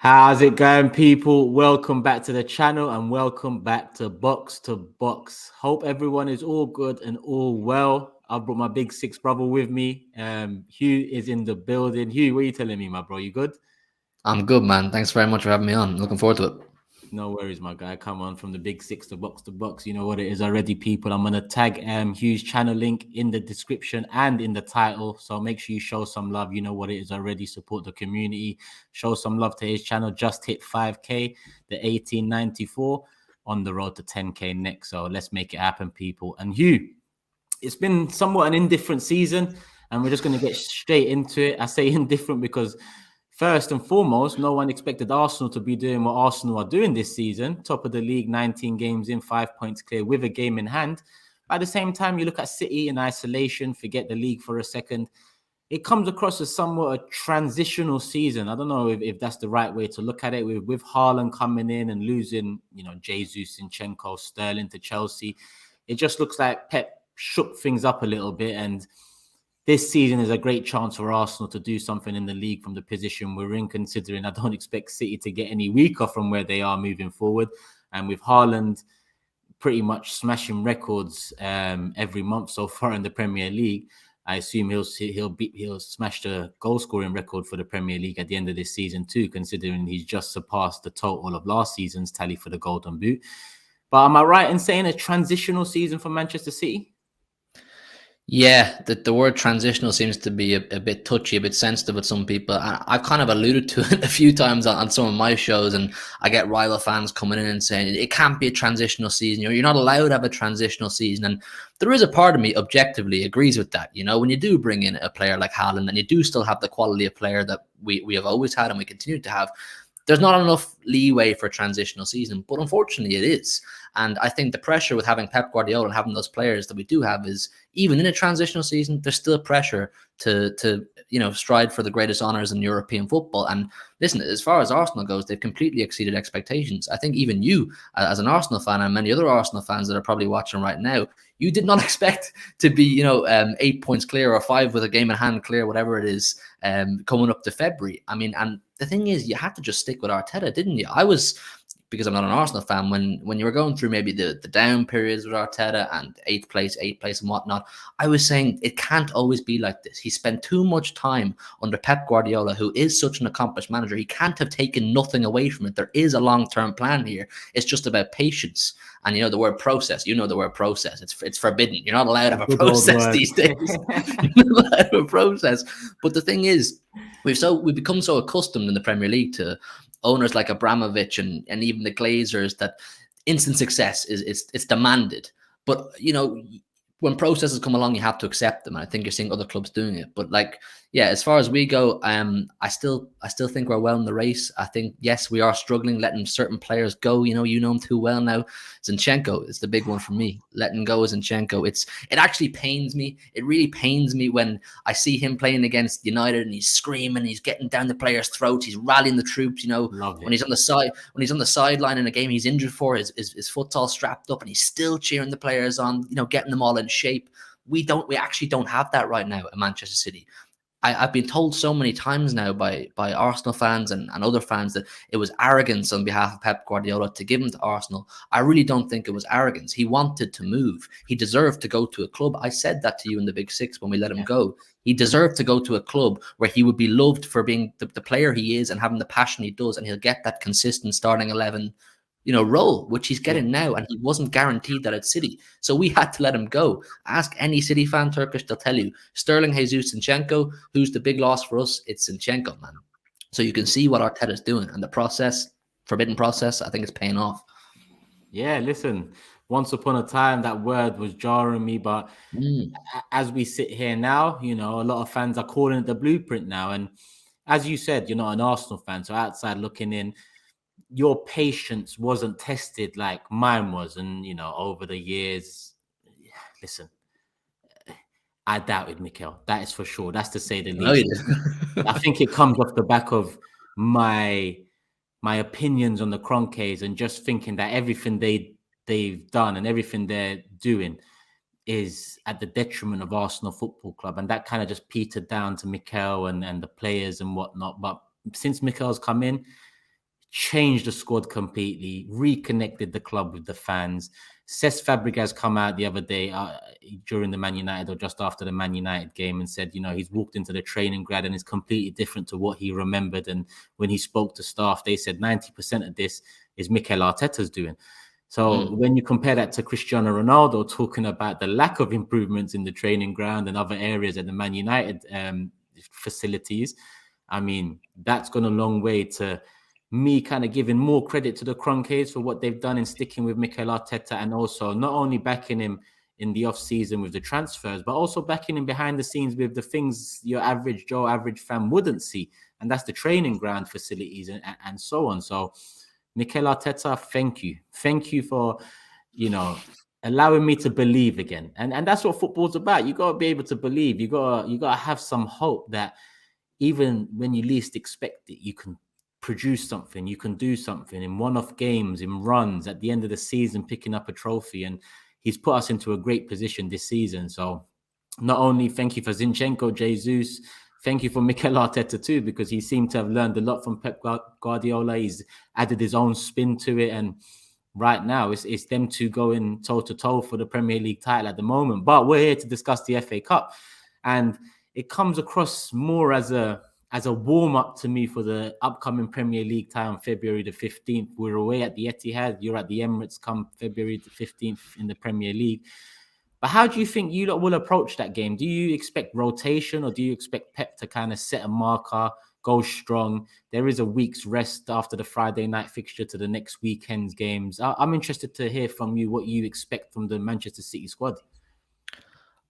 How's it going, people? Welcome back to the channel and welcome back to Box to Box. Hope everyone is all good and all well. I've brought my big six brother with me. Hugh is in the building. Hugh, what are you telling me, my bro? You good? I'm good, man. Thanks very much for having me on. Looking forward to it. No worries, my guy. Come on, from the big six to box. You know what it is already, people. I'm gonna tag Hugh's channel link in the description and in the title. So make sure you show some love. You know what it is already. Support the community. Show some love to his channel. Just hit 5K, the 1894 on the road to 10K next. So let's make it happen, people. And Hugh, it's been somewhat an indifferent season, and we're just gonna get straight into it. I say indifferent because first and foremost, no one expected Arsenal to be doing what Arsenal are doing this season. Top of the league, 19 games in, 5 points clear with a game in hand. But at the same time, you look at City in isolation, forget the league for a second. It comes across as somewhat a transitional season. I don't know if that's the right way to look at it. With Haaland coming in and losing, Jesus, Zinchenko, Sterling to Chelsea. It just looks like Pep shook things up a little bit, and this season is a great chance for Arsenal to do something in the league from the position we're in, considering I don't expect City to get any weaker from where they are moving forward. And with Haaland pretty much smashing records every month so far in the Premier League, I assume he'll smash the goal scoring record for the Premier League at the end of this season too, considering he's just surpassed the total of last season's tally for the Golden Boot. But am I right in saying a transitional season for Manchester City? Yeah, the word transitional seems to be a bit touchy, a bit sensitive with some people. And I've kind of alluded to it a few times on some of my shows, and I get rival fans coming in and saying it can't be a transitional season. You're not allowed to have a transitional season. And there is a part of me objectively agrees with that. When you do bring in a player like Haaland and you do still have the quality of player that we have always had and we continue to have, there's not enough leeway for a transitional season, but unfortunately it is. And I think the pressure with having Pep Guardiola and having those players that we do have is, even in a transitional season, there's still pressure to stride for the greatest honors in European football. And listen, as far as Arsenal goes, they've completely exceeded expectations. I think even you, as an Arsenal fan, and many other Arsenal fans that are probably watching right now, you did not expect to be, 8 points clear or 5 with a game in hand clear, whatever it is, coming up to February. I mean, and the thing is, you had to just stick with Arteta, didn't you? I was, because I'm not an Arsenal fan, when you were going through maybe the down periods with Arteta and eighth place and whatnot, I was saying it can't always be like this. He spent too much time under Pep Guardiola, who is such an accomplished manager. He can't have taken nothing away from it. There is a long-term plan here. It's just about patience. And the word process. The word process. It's forbidden. You're not allowed to have a process these days. You're not allowed to have a process. But the thing is, we've become so accustomed in the Premier League to owners like Abramovich and even the Glazers that instant success it's demanded. But when processes come along, you have to accept them. And I think you're seeing other clubs doing it. But as far as we go, I still think we're well in the race. I think, yes, we are struggling letting certain players go. You know him too well now. Zinchenko is the big one for me. Letting go of Zinchenko. It actually pains me. It really pains me when I see him playing against United and he's screaming, he's getting down the players' throats, he's rallying the troops. When he's on the sideline in a game he's injured for, his foot's all strapped up and he's still cheering the players on, getting them all in shape. We actually don't have that right now at Manchester City. I've been told so many times now by Arsenal fans and other fans that it was arrogance on behalf of Pep Guardiola to give him to Arsenal. I really don't think it was arrogance. He wanted to move. He deserved to go to a club. I said that to you in the Big Six when we let him go. He deserved to go to a club where he would be loved for being the player he is and having the passion he does, and he'll get that consistent starting 11 role, which he's getting now, and he wasn't guaranteed that at City. So we had to let him go. Ask any City fan, Turkish, they'll tell you. Sterling, Jesus, Zinchenko, who's the big loss for us? It's Zinchenko, man. So you can see what Arteta's doing, and the process, forbidden process, I think it's paying off. Yeah, listen, once upon a time, that word was jarring me, but as we sit here now, a lot of fans are calling it the blueprint now. And as you said, you're not an Arsenal fan, so outside looking in, your patience wasn't tested like mine was. And, over the years, listen, I doubted Mikel. That is for sure. That's to say the least. I think it comes off the back of my opinions on the Kroenkes and just thinking that everything they've done and everything they're doing is at the detriment of Arsenal Football Club. And that kind of just petered down to Mikel and the players and whatnot. But since Mikel's come in, changed the squad completely, reconnected the club with the fans. Cesc Fabregas come out the other day during the Man United, or just after the Man United game, and said, he's walked into the training ground and is completely different to what he remembered. And when he spoke to staff, they said 90% of this is Mikel Arteta's doing. So when you compare that to Cristiano Ronaldo talking about the lack of improvements in the training ground and other areas at the Man United facilities, I mean, that's gone a long way to me kind of giving more credit to the Kroenkes for what they've done in sticking with Mikel Arteta, and also not only backing him in the off-season with the transfers, but also backing him behind the scenes with the things your average Joe, average fan wouldn't see. And that's the training ground facilities and so on. So Mikel Arteta, thank you. Thank you for, allowing me to believe again. And that's what football's about. You got to be able to believe. You got to have some hope that even when you least expect it, you can produce something, you can do something in one-off games, in runs, at the end of the season, picking up a trophy. And he's put us into a great position this season. So not only thank you for Zinchenko, Jesus, thank you for Mikel Arteta too, because he seemed to have learned a lot from Pep Guardiola. He's added his own spin to it. And right now, it's them two going toe-to-toe for the Premier League title at the moment. But we're here to discuss the FA Cup. And it comes across more as a warm-up to me for the upcoming Premier League tie on February the 15th. We're away at the Etihad. You're at the Emirates come February the 15th in the Premier League. But how do you think you lot will approach that game? Do you expect rotation, or do you expect Pep to kind of set a marker, go strong? There is a week's rest after the Friday night fixture to the next weekend's games. I'm interested to hear from you what you expect from the Manchester City squad.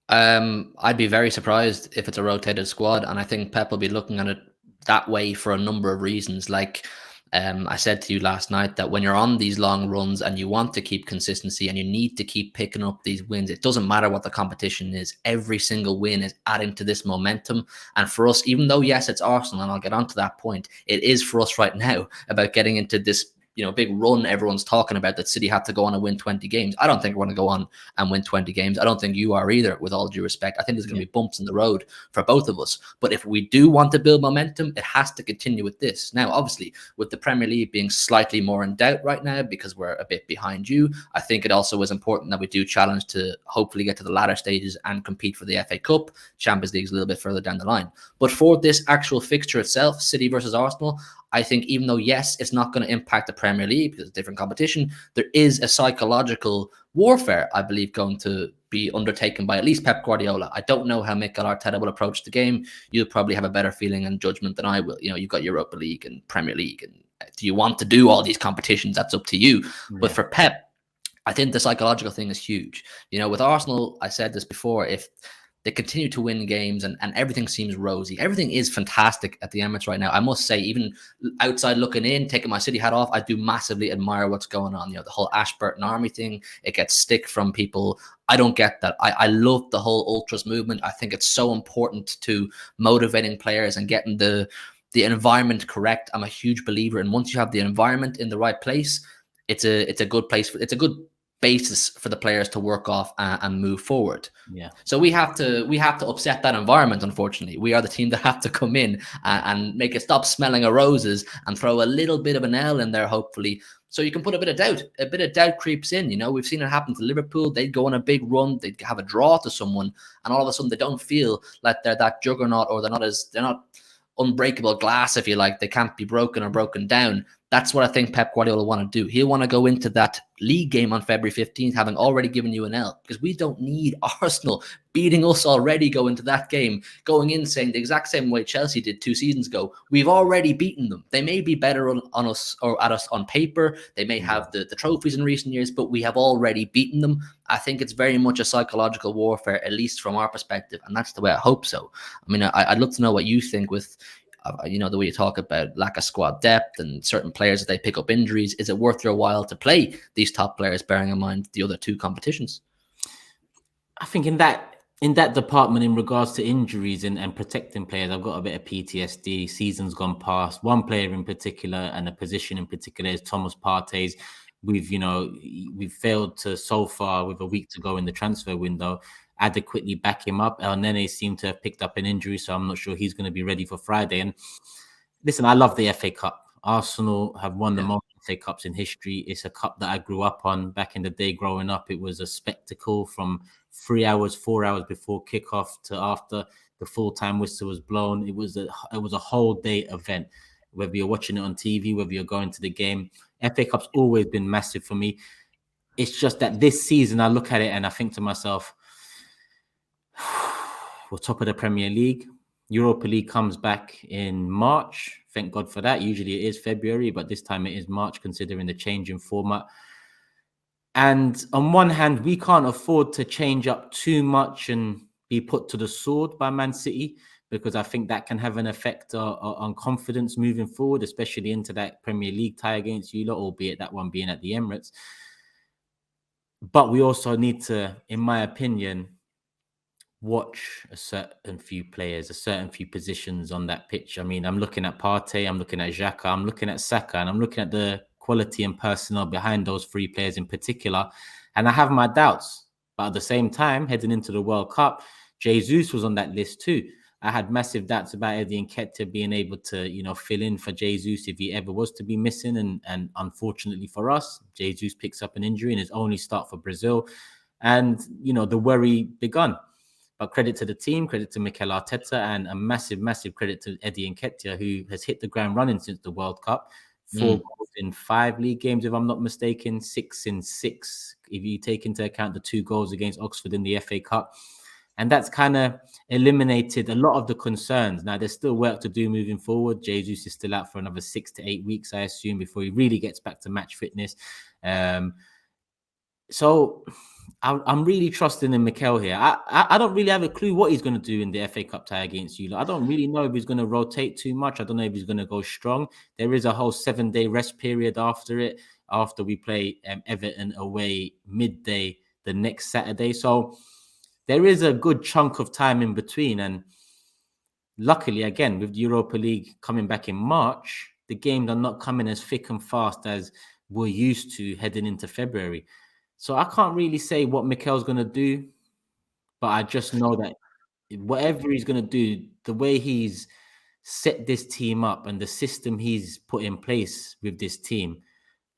I'd be very surprised if it's a rotated squad, and I think Pep will be looking at it that way for a number of reasons. Like I said to you last night, that when you're on these long runs and you want to keep consistency and you need to keep picking up these wins, it doesn't matter what the competition is. Every single win is adding to this momentum. And for us, even though, yes, it's Arsenal, and I'll get on to that point, it is for us right now about getting into this big run everyone's talking about, that City have to go on and win 20 games. I don't think we're going to go on and win 20 games. I don't think you are either, with all due respect. I think there's going to be bumps in the road for both of us. But if we do want to build momentum, it has to continue with this. Now, obviously, with the Premier League being slightly more in doubt right now because we're a bit behind you, I think it also is important that we do challenge to hopefully get to the latter stages and compete for the FA Cup. Champions League is a little bit further down the line. But for this actual fixture itself, City versus Arsenal, I think even though, yes, it's not going to impact the Premier League because it's different competition, there is a psychological warfare, I believe, going to be undertaken by at least Pep Guardiola. I don't know how Mikel Arteta will approach the game. You'll probably have a better feeling and judgment than I will. You've got Europa League and Premier League. And do you want to do all these competitions? That's up to you. Yeah. But for Pep, I think the psychological thing is huge. With Arsenal, I said this before, if they continue to win games and everything seems rosy. Everything is fantastic at the Emirates right now. I must say, even outside looking in, taking my City hat off, I do massively admire what's going on. The whole Ashburton Army thing, it gets stick from people. I don't get that. I love the whole ultras movement. I think it's so important to motivating players and getting the environment correct. I'm a huge believer. And once you have the environment in the right place, it's a good place. It's a good basis for the players to work off and move forward. Yeah. So we have to upset that environment. Unfortunately, we are the team that have to come in and make it stop smelling of roses and throw a little bit of an L in there, hopefully, so you can put a bit of doubt. A bit of doubt creeps in. We've seen it happen to Liverpool. They'd go on a big run, they'd have a draw to someone, and all of a sudden they don't feel like they're that juggernaut, or they're not unbreakable glass, if you like. They can't be broken or broken down. That's what I think Pep Guardiola want to do. He'll want to go into that league game on February 15th having already given you an L, because we don't need Arsenal beating us already, go into that game, going in saying the exact same way Chelsea did 2 seasons ago. We've already beaten them. They may be better on us or at us on paper. They may have the trophies in recent years, but we have already beaten them. I think it's very much a psychological warfare, at least from our perspective, and that's the way I hope so. I mean, I'd love to know what you think with the way you talk about lack of squad depth and certain players that they pick up injuries. Is it worth your while to play these top players, bearing in mind the other 2 competitions? I think in that department, in regards to injuries and protecting players, I've got a bit of PTSD. Season's gone past. One player in particular and a position in particular is Thomas Partey's. We've failed to, so far, with a week to go in the transfer window, adequately back him up. El Nene seemed to have picked up an injury, so I'm not sure he's going to be ready for Friday. And listen, I love the FA Cup. Arsenal have won the most FA Cups in history. It's a cup that I grew up on back in the day growing up. It was a spectacle from 3 hours, 4 hours before kickoff to after the full-time whistle was blown. It was a whole day event, whether you're watching it on TV, whether you're going to the game. FA Cup's always been massive for me. It's just that this season I look at it and I think to myself, we're top of the Premier League. Europa League comes back in March. Thank God for that. Usually it is February, but this time it is March, considering the change in format. And on one hand, we can't afford to change up too much and be put to the sword by Man City, because I think that can have an effect on confidence moving forward, especially into that Premier League tie against you lot, albeit that one being at the Emirates. But we also need to, in my opinion, watch a certain few players, a certain few positions on that pitch. I mean, I'm looking at Partey, I'm looking at Xhaka, I'm looking at Saka, and I'm looking at the quality and personnel behind those three players in particular. And I have my doubts. But at the same time, heading into the World Cup, Jesus was on that list too. I had massive doubts about Eddie Nketiah being able to, fill in for Jesus if he ever was to be missing. And unfortunately for us, Jesus picks up an injury in his only start for Brazil. And, the worry begun. But credit to the team, credit to Mikel Arteta, and a massive, massive credit to Eddie Nketiah, who has hit the ground running since the World Cup. 4 goals in 5 league games, if I'm not mistaken, 6 in 6, if you take into account the 2 goals against Oxford in the FA Cup. And that's kind of eliminated a lot of the concerns. Now, there's still work to do moving forward. Jesus is still out for another 6 to 8 weeks, I assume, before he really gets back to match fitness. So I'm really trusting in Mikel here. I don't really have a clue what he's going to do in the FA Cup tie against you. I don't really know if he's going to rotate too much. I don't know if he's going to go strong. There is a whole 7-day rest period after it, after we play Everton away midday the next Saturday. So there is a good chunk of time in between. And luckily, again, with the Europa League coming back in March, the games are not coming as thick and fast as we're used to heading into February. So I can't really say what Mikel's going to do, but I just know that whatever he's going to do, the way he's set this team up and the system he's put in place with this team,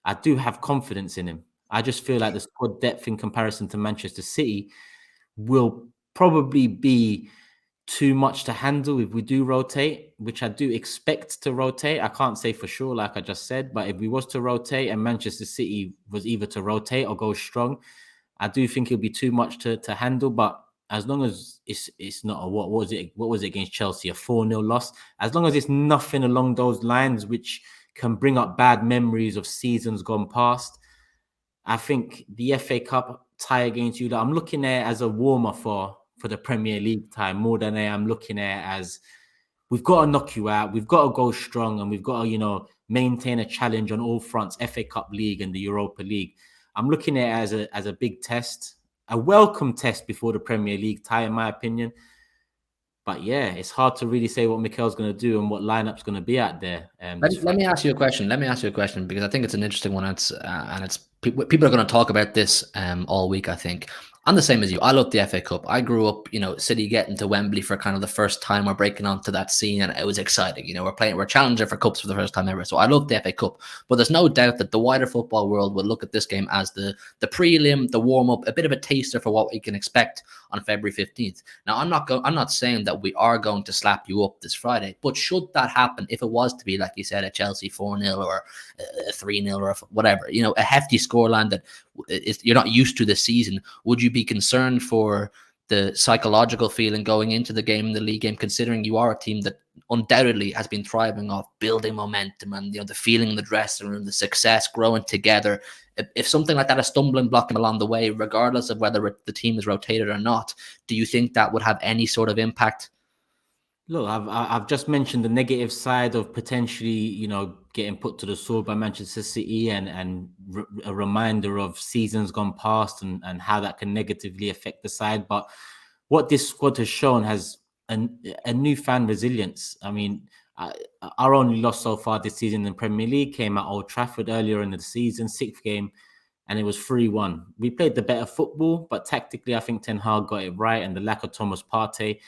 I do have confidence in him. I just feel like the squad depth in comparison to Manchester City will probably be too much to handle if we do rotate, which I do expect to rotate. I can't say for sure, like I just said, but if we was to rotate and Manchester City was either to rotate or go strong, I do think it'll be too much to handle. But as long as it's not a what was it against Chelsea, a 4-0 loss, as long as it's nothing along those lines which can bring up bad memories of seasons gone past, I think the FA Cup tie against you, I'm looking at it as a warmer for the Premier League time more than I am looking at it as we've got to knock you out, we've got to go strong, and we've got to, maintain a challenge on all fronts, FA Cup League and the Europa League. I'm looking at it as a big test, a welcome test before the Premier League tie, in my opinion. But yeah, it's hard to really say what Mikel's going to do and what lineup's going to be out there. Let me ask you a question. Because I think it's an interesting one. And people are going to talk about this all week, I think. I'm the same as you. I love the FA Cup. I grew up, City getting to Wembley for kind of the first time. We're breaking onto that scene, and it was exciting. We're challenging for cups for the first time ever. So I love the FA Cup. But there's no doubt that the wider football world will look at this game as the prelim, the warm up, a bit of a taster for what we can expect on February 15th. Now, I'm not saying that we are going to slap you up this Friday, but should that happen, if it was to be, like you said, a Chelsea 4-0 or a 3-0 or whatever, a hefty scoreline that you're not used to this season, would you be concerned for the psychological feeling going into the game, the league game, considering you are a team that undoubtedly has been thriving off building momentum and the feeling in the dressing room, the success, growing together? If something like that, a stumbling block along the way, regardless of whether the team is rotated or not, do you think that would have any sort of impact? Look, I've just mentioned the negative side of potentially, getting put to the sword by Manchester City and a reminder of seasons gone past and how that can negatively affect the side. But what this squad has shown has a newfound resilience. I mean, our only loss so far this season in the Premier League came at Old Trafford earlier in the season, 6th game, and it was 3-1. We played the better football, but tactically, I think Ten Hag got it right, and the lack of Thomas Partey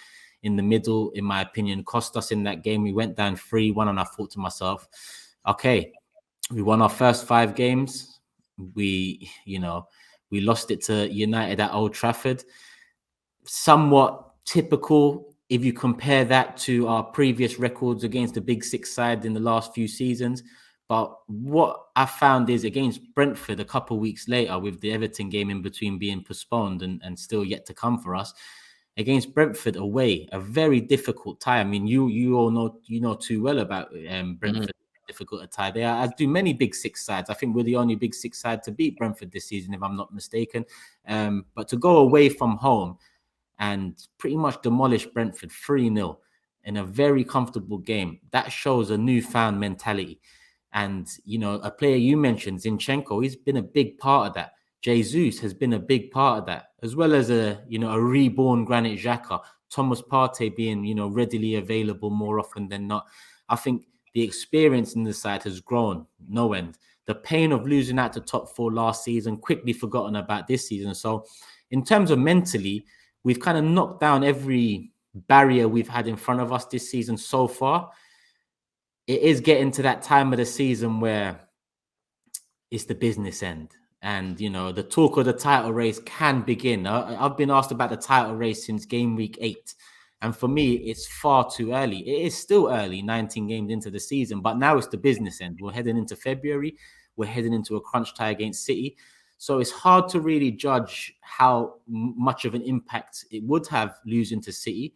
in the middle, in my opinion, cost us in that game. We went down 3-1, and I thought to myself, Okay, we won our first 5 games. We lost it to United at Old Trafford. Somewhat typical if you compare that to our previous records against the Big Six side in the last few seasons. But what I found is against Brentford a couple of weeks later, with the Everton game in between being postponed and still yet to come for us, against Brentford away, a very difficult tie. I mean, you all know too well about Brentford. Difficult a tie there, as do many Big Six sides. I think we're the only Big Six side to beat Brentford this season, if I'm not mistaken. But to go away from home and pretty much demolish Brentford 3-0 in a very comfortable game, that shows a newfound mentality. And, a player you mentioned, Zinchenko, he's been a big part of that. Jesus has been a big part of that, as well as a reborn Granit Xhaka, Thomas Partey being, readily available more often than not. I think the experience in the side has grown no end. The pain of losing out to top four last season, quickly forgotten about this season. So in terms of mentally, we've kind of knocked down every barrier we've had in front of us this season so far. It is getting to that time of the season where it's the business end. And, the talk of the title race can begin. I've been asked about the title race since game week 8. And for me, it's far too early. It is still early, 19 games into the season, but now it's the business end. We're heading into February. We're heading into a crunch tie against City. So it's hard to really judge how much of an impact it would have losing to City.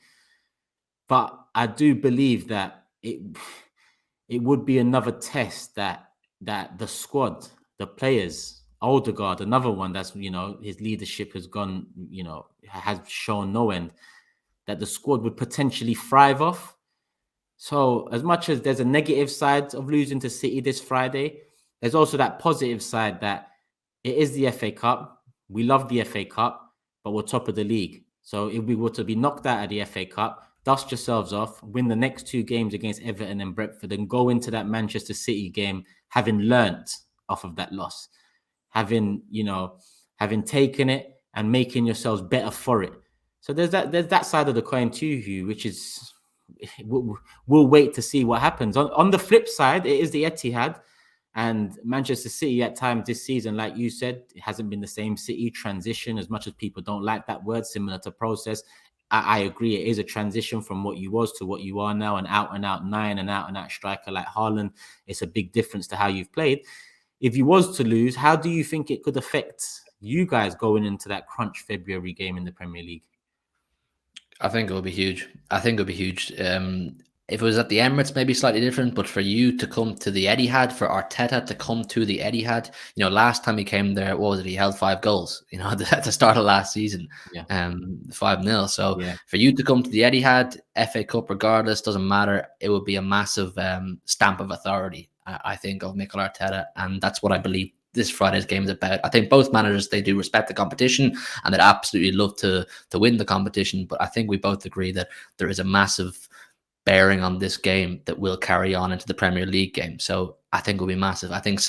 But I do believe that it would be another test that the squad, the players, Odegaard, another one that's, his leadership has gone, has shown no end, that the squad would potentially thrive off. So as much as there's a negative side of losing to City this Friday, there's also that positive side that it is the FA Cup. We love the FA Cup, but we're top of the league. So if we were to be knocked out of the FA Cup, dust yourselves off, win the next 2 games against Everton and Brentford, and go into that Manchester City game having learnt off of that loss, having taken it and making yourselves better for it. So there's that side of the coin too, Hugh, which is we'll wait to see what happens. On the flip side, it is the Etihad. And Manchester City at times this season, like you said, it hasn't been the same City transition, as much as people don't like that word, similar to process. I agree. It is a transition from what you was to what you are now, an out-and-out 9, an out-and-out striker like Haaland. It's a big difference to how you've played. If you was to lose, how do you think it could affect you guys going into that crunch February game in the Premier League? I think it would be huge. If it was at the Emirates, maybe slightly different, but for you to come to the Etihad, for Arteta to come to the Etihad, last time he came there, what was it? He held 5 goals, at the start of last season, 5-0. So for you to come to the Etihad, FA Cup, regardless, doesn't matter. It would be a massive stamp of authority, I think, of Mikel Arteta, and that's what I believe this Friday's game is about. I think both managers, they do respect the competition and they'd absolutely love to win the competition. But I think we both agree that there is a massive bearing on this game that will carry on into the Premier League game. So I think it will be massive. I think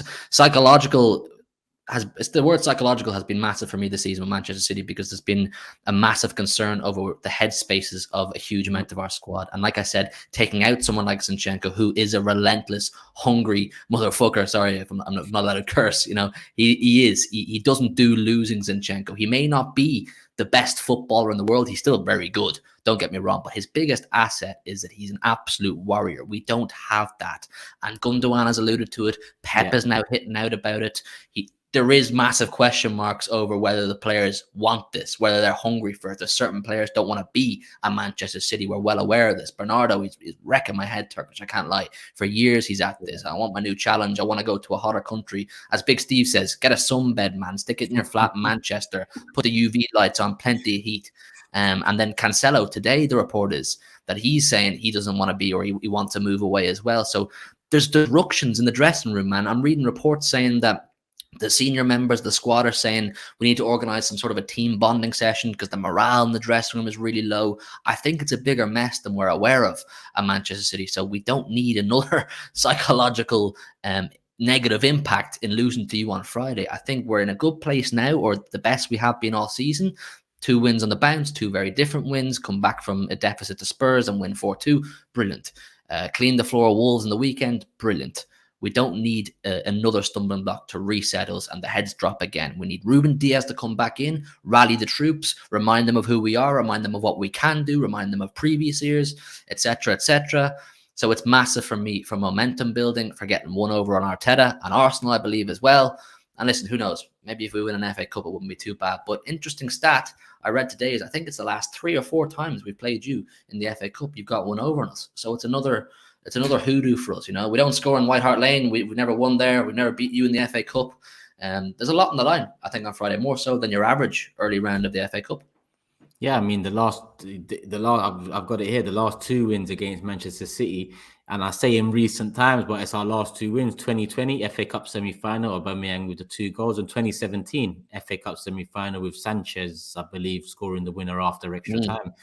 the word psychological has been massive for me this season with Manchester City, because there's been a massive concern over the headspaces of a huge amount of our squad. And like I said, taking out someone like Zinchenko, who is a relentless, hungry motherfucker. Sorry if I'm not allowed to curse. He doesn't do losing, Zinchenko. He may not be the best footballer in the world. He's still very good. Don't get me wrong. But his biggest asset is that he's an absolute warrior. We don't have that. And Gundogan has alluded to it. Pep is now hitting out about it. There is massive question marks over whether the players want this, whether they're hungry for it. There's certain players don't want to be at Manchester City. We're well aware of this. Bernardo, he's wrecking my head, Turkish. I can't lie. For years, he's at this. I want my new challenge. I want to go to a hotter country. As Big Steve says, get a sunbed, man. Stick it in your flat in Manchester. Put the UV lights on, plenty of heat. And then Cancelo, today, the report is that he's saying he doesn't want to be, or he wants to move away as well. So there's disruptions in the dressing room, man. I'm reading reports saying that the senior members of the squad are saying we need to organize some sort of a team bonding session because the morale in the dressing room is really low. I think it's a bigger mess than we're aware of at Manchester City. So we don't need another psychological negative impact in losing to you on Friday. I think we're in a good place now, or the best we have been all season. 2 wins on the bounce, 2 very different wins, come back from a deficit to Spurs and win 4-2. Brilliant. Clean the floor of Wolves in the weekend. Brilliant. We don't need another stumbling block to reset us and the heads drop again. We need Ruben Diaz to come back in, rally the troops, remind them of who we are, remind them of what we can do, remind them of previous years, etc., etc. So it's massive for me for momentum building, for getting one over on Arteta and Arsenal, I believe, as well. And listen, who knows? Maybe if we win an FA Cup, it wouldn't be too bad. But interesting stat I read today is I think it's the last 3 or 4 times we've played you in the FA Cup. You've got one over on us. So it's another hoodoo for us. We don't score in White Hart Lane. We've never won there. We've never beat you in the FA Cup. There's a lot on the line, I think, on Friday, more so than your average early round of the FA Cup. Yeah, I mean the last I've got it here. The last 2 wins against Manchester City, and I say in recent times, but it's our last 2 wins: 2020 FA Cup semi-final, Aubameyang with the 2 goals, and 2017 FA Cup semi-final with Sanchez, I believe, scoring the winner after extra time.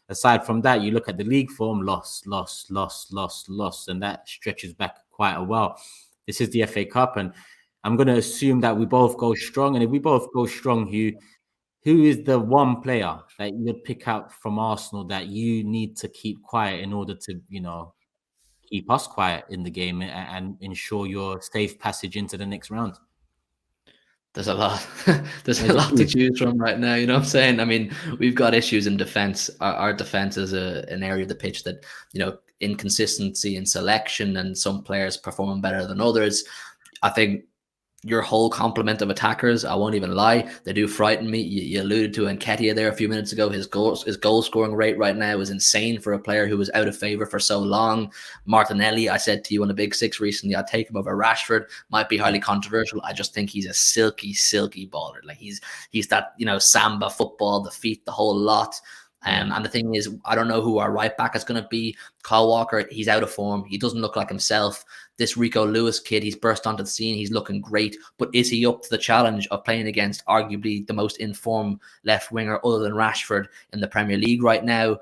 Aside from that, you look at the league form: loss, and that stretches back quite a while. This is the FA Cup, and I'm going to assume that we both go strong. And if we both go strong, who is the one player that you'd pick out from Arsenal that you need to keep quiet in order to, keep us quiet in the game and ensure your safe passage into the next round? There's a lot. There's a lot to choose from right now. You know what I'm saying? I mean, we've got issues in defense. Our defense is an area of the pitch that, inconsistency in selection and some players performing better than others. I think your whole complement of attackers, I won't even lie, they do frighten me. You alluded to Nketiah there a few minutes ago. His goal scoring rate right now is insane for a player who was out of favour for so long. Martinelli, I said to you on the Big Six recently, I'd take him over Rashford. Might be highly controversial. I just think he's a silky baller. Like he's that, samba football, the feet, the whole lot. And the thing is, I don't know who our right back is going to be. Kyle Walker, he's out of form. He doesn't look like himself. This Rico Lewis kid, he's burst onto the scene. He's looking great. But is he up to the challenge of playing against arguably the most informed left winger other than Rashford in the Premier League right now?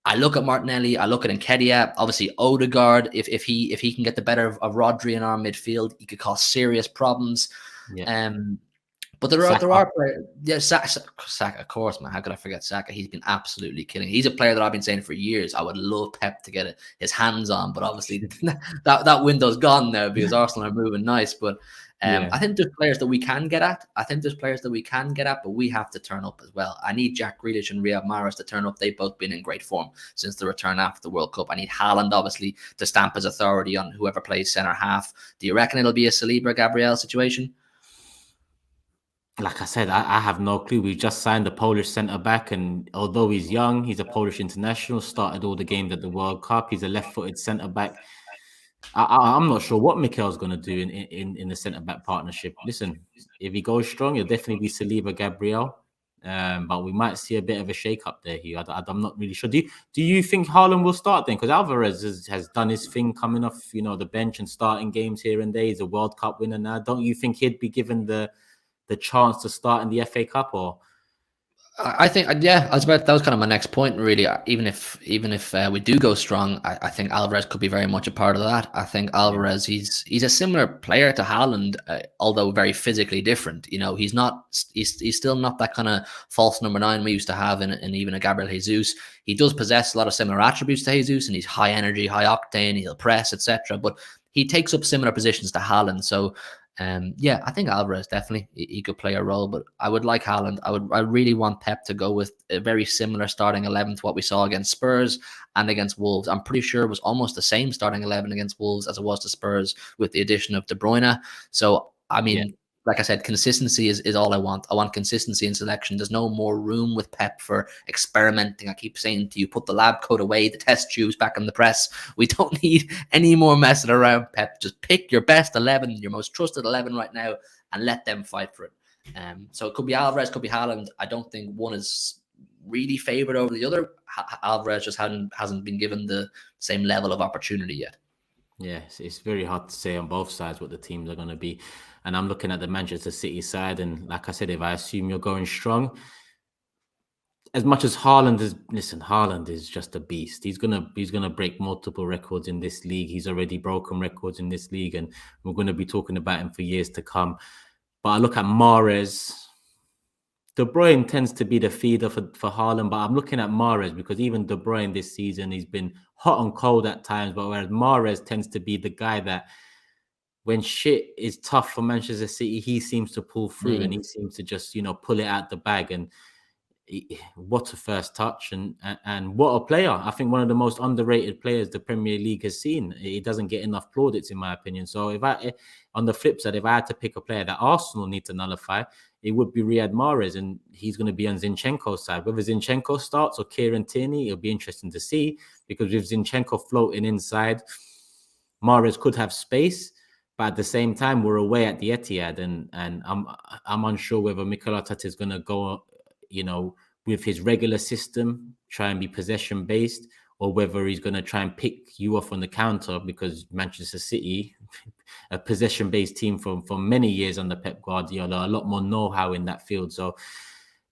I look at Martinelli. I look at Nketiah. Obviously, Odegaard, if he can get the better of Rodri in our midfield, he could cause serious problems. Yeah. But there are players. Yeah, Saka, of course, man. How could I forget Saka? He's been absolutely killing. He's a player that I've been saying for years I would love Pep to get his hands on, but obviously that window's gone now because Arsenal are moving nice. But I think there's players that we can get at. But we have to turn up as well. I need Jack Grealish and Riyad Mahrez to turn up. They've both been in great form since the return after the World Cup. I need Haaland, obviously, to stamp his authority on whoever plays centre half. Do you reckon it'll be a Saliba Gabriel situation? Like I said, I have no clue. We just signed a Polish centre-back, and although he's young, he's a Polish international, started all the games at the World Cup. He's a left-footed centre-back. I'm not sure what Mikel's going to do in the centre-back partnership. Listen, if he goes strong, it'll definitely be Saliba Gabriel. But we might see a bit of a shake-up there, Hugh. I'm not really sure. Do you think Haaland will start then? Because Alvarez has done his thing coming off, the bench and starting games here and there. He's a World Cup winner now. Don't you think he'd be given the chance to start in the FA Cup? Or I think, that was kind of my next point, really. Even if we do go strong, I think Alvarez could be very much a part of that. I think Alvarez, he's a similar player to Haaland, although very physically different. He's still not that kind of false number 9 we used to have in even a Gabriel Jesus. He does possess a lot of similar attributes to Jesus, and he's high energy, high octane, he'll press, etc. But he takes up similar positions to Haaland. So I think Alvarez definitely he could play a role, but I would like Haaland. I really want Pep to go with a very similar starting 11 to what we saw against Spurs and against Wolves. I'm pretty sure it was almost the same starting 11 against Wolves as it was to Spurs with the addition of De Bruyne. So I mean, like I said, consistency is all I want. I want consistency in selection. There's no more room with Pep for experimenting. I keep saying to you, put the lab coat away, the test tubes back in the press. We don't need any more messing around, Pep. Just pick your best 11, your most trusted 11 right now, and let them fight for it. So it could be Alvarez, could be Haaland. I don't think one is really favoured over the other. Alvarez just hasn't been given the same level of opportunity yet. Yeah, it's very hard to say on both sides what the teams are going to be. And I'm looking at the Manchester City side, and like I said, if I assume you're going strong, as much as Haaland is just a beast. He's gonna break multiple records in this league. He's already broken records in this league, and we're going to be talking about him for years to come. But I look at Mahrez. De Bruyne tends to be the feeder for Haaland, but I'm looking at Mahrez because even De Bruyne this season, he's been hot and cold at times, but whereas Mahrez tends to be the guy that when shit is tough for Manchester City, he seems to pull through and he seems to just, pull it out the bag. And what a first touch and what a player. I think one of the most underrated players the Premier League has seen. He doesn't get enough plaudits, in my opinion. So on the flip side, if I had to pick a player that Arsenal need to nullify, it would be Riyad Mahrez, and he's going to be on Zinchenko's side. Whether Zinchenko starts or Kieran Tierney, it'll be interesting to see, because with Zinchenko floating inside, Mahrez could have space. But at the same time, we're away at the Etihad, and I'm unsure whether Mikel Arteta is going to go, with his regular system, try and be possession based, or whether he's going to try and pick you off on the counter, because Manchester City, a possession based team for many years under Pep Guardiola, a lot more know-how in that field. So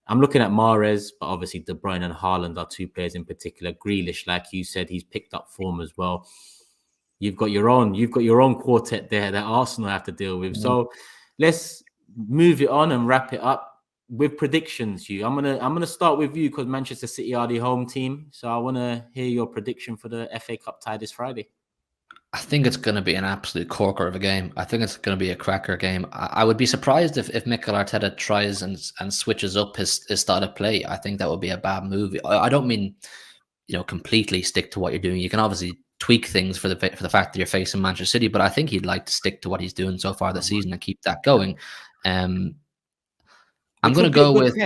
I'm looking at Mahrez, but obviously De Bruyne and Haaland are two players in particular. Grealish, like you said, he's picked up form as well. You've got your own quartet there that Arsenal have to deal with. So let's move it on and wrap it up with predictions, Hugh. I'm gonna start with you, because Manchester City are the home team. So I want to hear your prediction for the FA Cup tie this Friday. I think it's going to be an absolute corker of a game. I think it's going to be a cracker game. I would be surprised if Mikel Arteta tries and switches up his style of play. I think that would be a bad move. I don't mean, completely stick to what you're doing. You can obviously tweak things for the fact that you're facing Manchester City, but I think he'd like to stick to what he's doing so far this season and keep that going. I'm going to go with...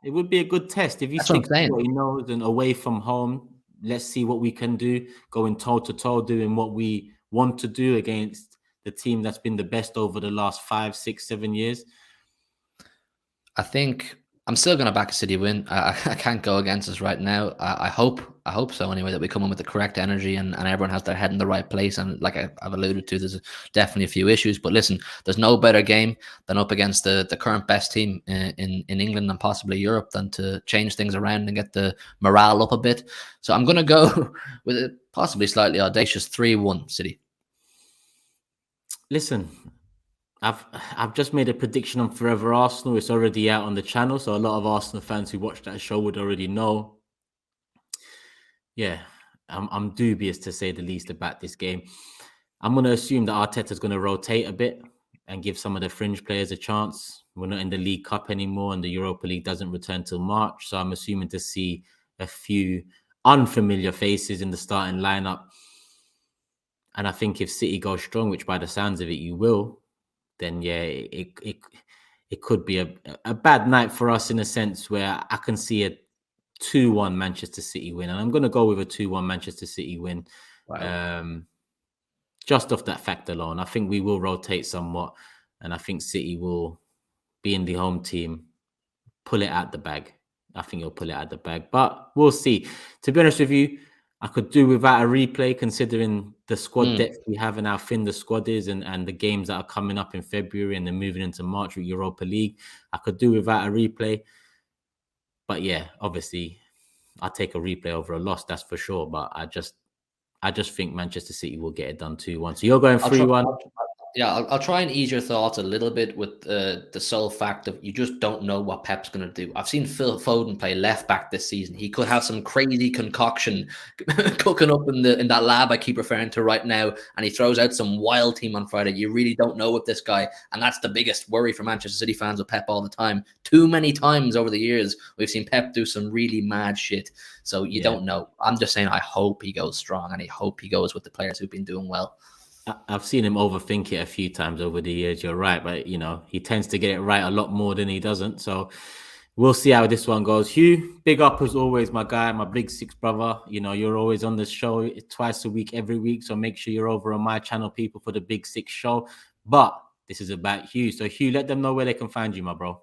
It would be a good test if you stick to what he knows and away from home. Let's see what we can do, going toe-to-toe, doing what we want to do against the team that's been the best over the last 5, 6, 7 years. I think I'm still going to back a City win. I can't go against us right now. I hope so anyway, that we come in with the correct energy and everyone has their head in the right place. And like I've alluded to, there's definitely a few issues. But listen, there's no better game than up against the current best team in England and possibly Europe than to change things around and get the morale up a bit. So I'm going to go with a possibly slightly audacious 3-1 City. Listen, I've just made a prediction on Forever Arsenal. It's already out on the channel, so a lot of Arsenal fans who watch that show would already know. Yeah, I'm dubious, to say the least, about this game. I'm going to assume that Arteta's going to rotate a bit and give some of the fringe players a chance. We're not in the League Cup anymore, and the Europa League doesn't return till March, so I'm assuming to see a few unfamiliar faces in the starting lineup. And I think if City go strong, which by the sounds of it you will, then yeah, it could be a bad night for us, in a sense where I can see a 2-1 Manchester City win. And I'm going to go with a 2-1 Manchester City win. Wow. Just off that fact alone. I think we will rotate somewhat, and I think City will, being the home team, pull it out the bag. I think he'll pull it out the bag, but we'll see. To be honest with you, I could do without a replay, considering the squad depth we have and how thin the squad is, and the games that are coming up in February and then moving into March with Europa League. I could do without a replay. But yeah, obviously, I'll take a replay over a loss, that's for sure. But I just think Manchester City will get it done 2-1. So you're going 3-1. Yeah, I'll try and ease your thoughts a little bit with the sole fact of you just don't know what Pep's going to do. I've seen Phil Foden play left back this season. He could have some crazy concoction cooking up in that lab I keep referring to right now, and he throws out some wild team on Friday. You really don't know with this guy, and that's the biggest worry for Manchester City fans with Pep all the time. Too many times over the years, we've seen Pep do some really mad shit. So you don't know. I'm just saying I hope he goes strong, and I hope he goes with the players who've been doing well. I've seen him overthink it a few times over the years. You're right, but he tends to get it right a lot more than he doesn't. So we'll see how this one goes. Hugh, big up as always, my guy, my big six brother. You're always on the show twice a week, every week. So make sure you're over on my channel, people, for the Big Six show. But this is about Hugh. So Hugh, let them know where they can find you, my bro.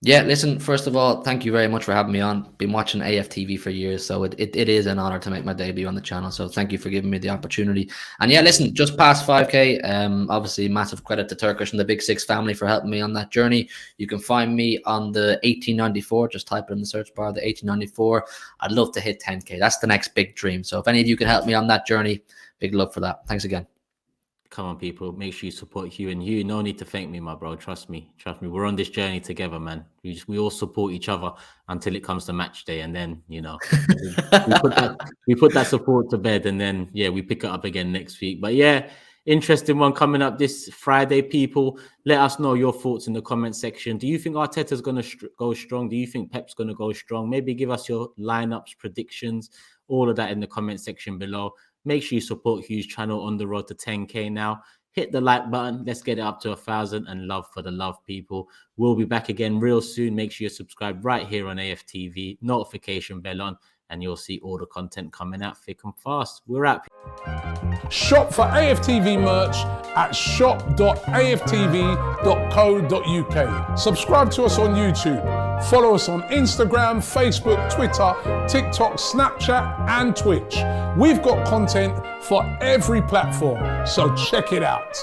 Yeah, listen, first of all, thank you very much for having me on. Been watching AFTV for years, so it is an honor to make my debut on the channel. So thank you for giving me the opportunity. And yeah, listen, just past 5K. Obviously, massive credit to Turkish and the Big Six family for helping me on that journey. You can find me on the 1894. Just type it in the search bar, the 1894. I'd love to hit 10K. That's the next big dream. So if any of you can help me on that journey, big love for that. Thanks again. Come on, people. Make sure you support Hugh. And Hugh, no need to thank me, my bro. Trust me. We're on this journey together, man. We all support each other until it comes to match day. And then, we put that support to bed. And then, yeah, we pick it up again next week. But yeah, Interesting one coming up this Friday, people. Let us know your thoughts in the comment section. Do you think Arteta's going to go strong? Do you think Pep's going to go strong? Maybe give us your lineups, predictions, all of that in the comment section below. Make sure you support Hugh's channel on the road to 10K now. Hit the like button. Let's get it up to 1,000, and love for the love, people. We'll be back again real soon. Make sure you subscribe right here on AFTV, notification bell on, and you'll see all the content coming out thick and fast. We're out. Shop for AFTV merch at shop.aftv.co.uk. Subscribe to us on YouTube. Follow us on Instagram, Facebook, Twitter, TikTok, Snapchat, and Twitch. We've got content for every platform, so check it out.